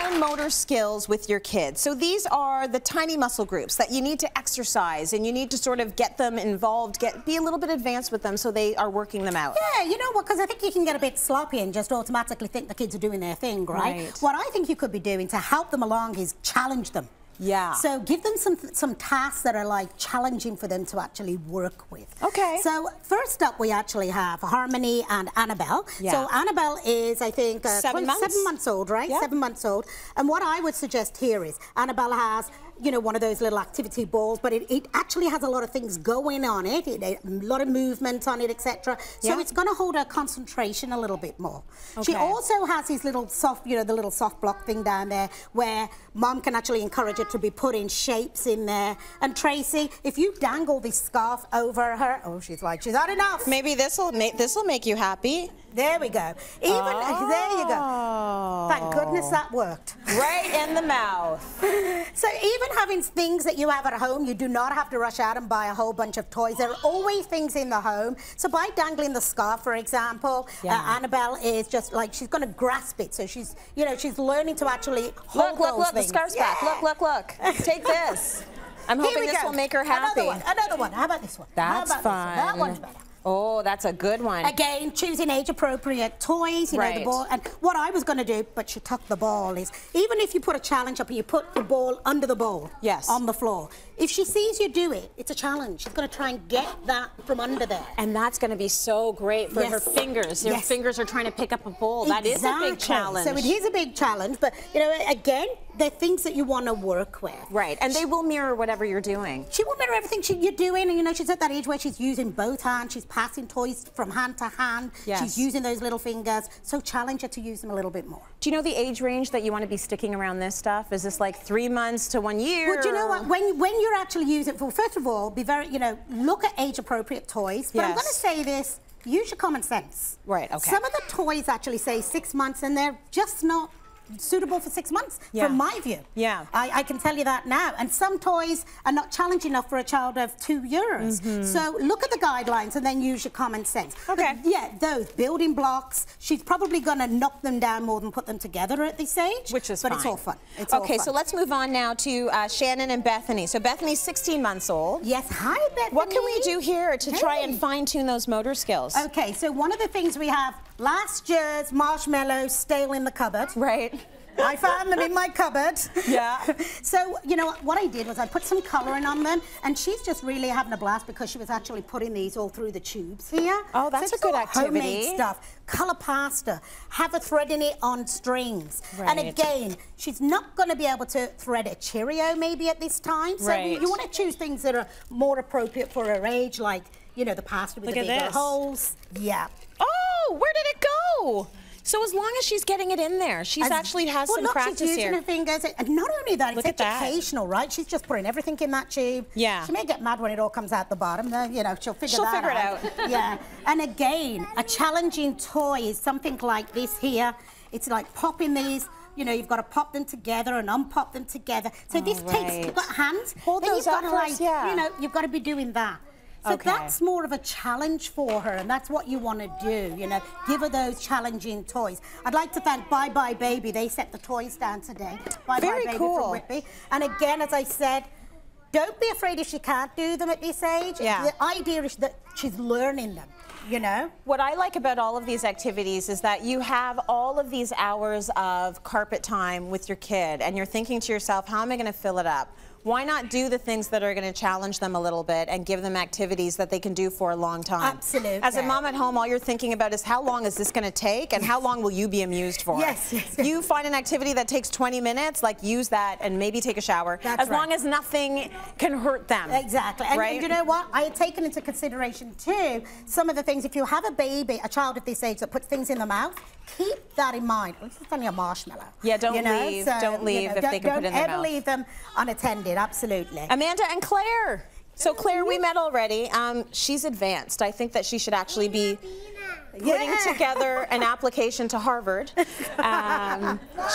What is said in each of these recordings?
fine motor skills with your kids. So these are the tiny muscle groups that you need to exercise, and you need to sort of get them involved, be a little bit advanced with them so they are working them out. Yeah, you know what, because I think you can get a bit sloppy and just automatically think the kids are doing their thing, right? What I think you could be doing to help them along is challenge them. Yeah. So give them some tasks that are like challenging for them to actually work with. Okay. So first up, we actually have Harmony and Annabelle. Yeah. So Annabelle is, I think, 7 months? 7 months old, right? Yeah. 7 months old. And what I would suggest here is Annabelle has, you know, one of those little activity balls, but it actually has a lot of things going on it, a lot of movement on it, etc. So it's going to hold her concentration a little bit more. She also has these little soft, you know, the little soft block thing down there where mom can actually encourage her to be putting shapes in there. And Tracy, if you dangle this scarf over her, oh, she's had enough. Maybe this'll make you happy. There we go. There you go. Thank goodness that worked. Right in the mouth. So even having things that you have at home, you do not have to rush out and buy a whole bunch of toys. There are always things in the home. So by dangling the scarf, for example, Annabelle is just like, she's going to grasp it. So she's, you know, she's learning to actually hold those things. The scarf's back. Look. Take this. I'm hoping this will make her happy. Another one. How about this one? That's fun. That one's better. Oh, that's a good one. Again, choosing age-appropriate toys, you know, the ball. And what I was going to do, but she tucked the ball, is even if you put a challenge up and you put the ball under the bowl on the floor, if she sees you do it, it's a challenge. She's going to try and get that from under there. And that's going to be so great for her fingers. Her fingers are trying to pick up a bowl. That is a big challenge. So it is a big challenge, but, you know, again, they're things that you want to work with. Right, and they will mirror whatever you're doing. She will mirror everything you're doing, and, you know, she's at that age where she's using both hands, she's passing toys from hand to hand, she's using those little fingers, so challenge her to use them a little bit more. Do you know the age range that you want to be sticking around this stuff? Is this like 3 months to 1 year? Well, do you know what, when you're actually using it, well, first of all, be very, you know, look at age-appropriate toys, but I'm going to say this, use your common sense. Right, okay. Some of the toys actually say 6 months, and they're just not suitable for 6 months, from my view. I can tell you that now. And some toys are not challenging enough for a child of 2 years. So look at the guidelines and then use your common sense. But yeah, those building blocks, she's probably going to knock them down more than put them together at this age. Which is fine. But it's all fun. It's all fun. So let's move on now to Shannon and Bethany. So Bethany's 16 months old. Yes, hi Bethany. What can we do here to try and fine-tune those motor skills? Okay, so one of the things we have, last year's marshmallows stale in the cupboard. Right. I found them in my cupboard. Yeah. So, you know, what I did was I put some colouring on them, and she's just really having a blast because she was actually putting these all through the tubes here. Oh, that's a good activity. Homemade stuff. Colour pasta. Have her threading it on strings. Right. And again, she's not going to be able to thread a Cheerio maybe at this time. So you want to choose things that are more appropriate for her age, like, you know, the pasta with the bigger holes. Yeah. Oh, where did it go? So as long as she's getting it in there, she's actually has some practice she's using here. her fingers, and not only that, it's educational, right? She's just putting everything in that tube. Yeah. She may get mad when it all comes out the bottom. You know, she'll figure it out. Yeah. And again, a challenging toy is something like this here. It's like popping these. You know, you've got to pop them together and unpop them together. So this takes, you've got hands. Hold those up first, you know, you've got to be doing that. So that's more of a challenge for her, and that's what you want to do, you know, give her those challenging toys. I'd like to thank Bye Bye Baby. They set the toys down today. Bye Bye Baby from Whitby. And again, as I said, don't be afraid if she can't do them at this age. The idea is that she's learning them. You know? What I like about all of these activities is that you have all of these hours of carpet time with your kid, and you're thinking to yourself, how am I going to fill it up? Why not do the things that are going to challenge them a little bit and give them activities that they can do for a long time? Absolutely. As a mom at home, all you're thinking about is how long is this going to take and how long will you be amused for? Yes. You find an activity that takes 20 minutes, like use that and maybe take a shower. As long as nothing can hurt them. Exactly. And you know what? I had taken into consideration too some of the things. If you have a baby, a child of this age that puts things in the mouth, keep that in mind. It's only a marshmallow. Yeah, don't leave. So, don't leave if they can put it in their mouth. Don't ever leave them unattended. Absolutely. Amanda and Claire. So Claire, we met already. She's advanced. I think that she should actually be putting together an application to Harvard.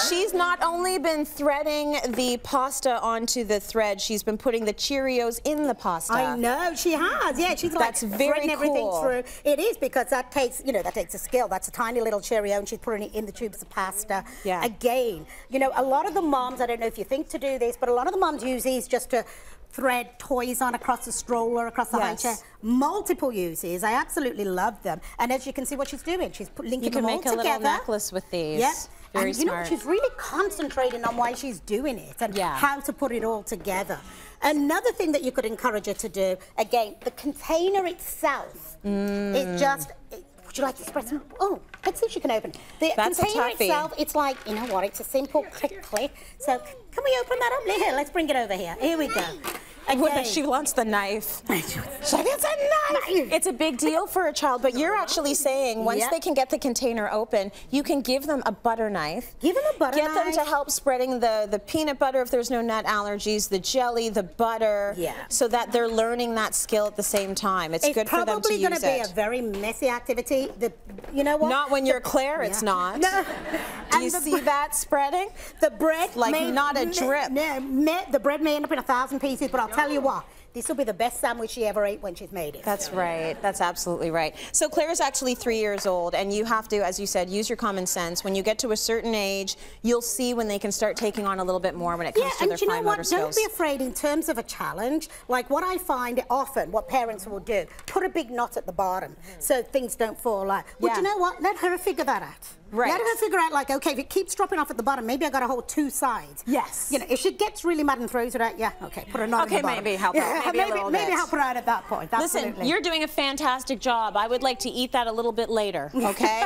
She's not only been threading the pasta onto the thread, she's been putting the Cheerios in the pasta. I know, she has. Yeah, she's like threading everything through. It is, because that takes, you know, that takes a skill. That's a tiny little Cheerio, and she's putting it in the tubes of pasta. Yeah. Again, you know, a lot of the moms, I don't know if you think to do this, but a lot of the moms use these just to thread toys on across the stroller, across the high chair. Multiple uses. I absolutely love them. And as you can see what she's doing, she's linking them all together. You can make a little necklace with these. Yep. Very and you smart. know, she's really concentrating on why she's doing it and how to put it all together. Another thing that you could encourage her to do, again, the container itself is just, would you like to spread some? Oh, let's see if she can open it. The container itself, it's like, you know what, it's a simple click, click. So can we open that up? Here, let's bring it over here. Here we go. She wants the knife. It's a knife. It's a big deal for a child, but you're actually saying once they can get the container open, you can give them a butter knife. Give them a butter knife. Get them to help spreading the peanut butter if there's no nut allergies, the jelly, the butter, so that they're learning that skill at the same time. It's good for them to use it. It's probably going to be a very messy activity. You know what? Not when you're Claire, it's not. No. Do you see that spreading? The bread not a drip. The bread may end up in 1,000 pieces, but I'll tell you what, this will be the best sandwich she ever ate when she's made it. That's right. That's absolutely right. So Claire's actually 3 years old, and you have to, as you said, use your common sense. When you get to a certain age, you'll see when they can start taking on a little bit more when it comes to their fine motor skills. Don't be afraid in terms of a challenge. Like what I find often, what parents will do, put a big knot at the bottom so things don't fall out. But you know what? Let her figure that out. Right. Let her figure out, like, okay, if it keeps dropping off at the bottom, maybe I got to hold 2 sides. Yes. You know, if she gets really mad and throws it out, okay, put a knot in the bottom. Maybe help her. Maybe help her out at that point. Absolutely. Listen, you're doing a fantastic job. I would like to eat that a little bit later, okay?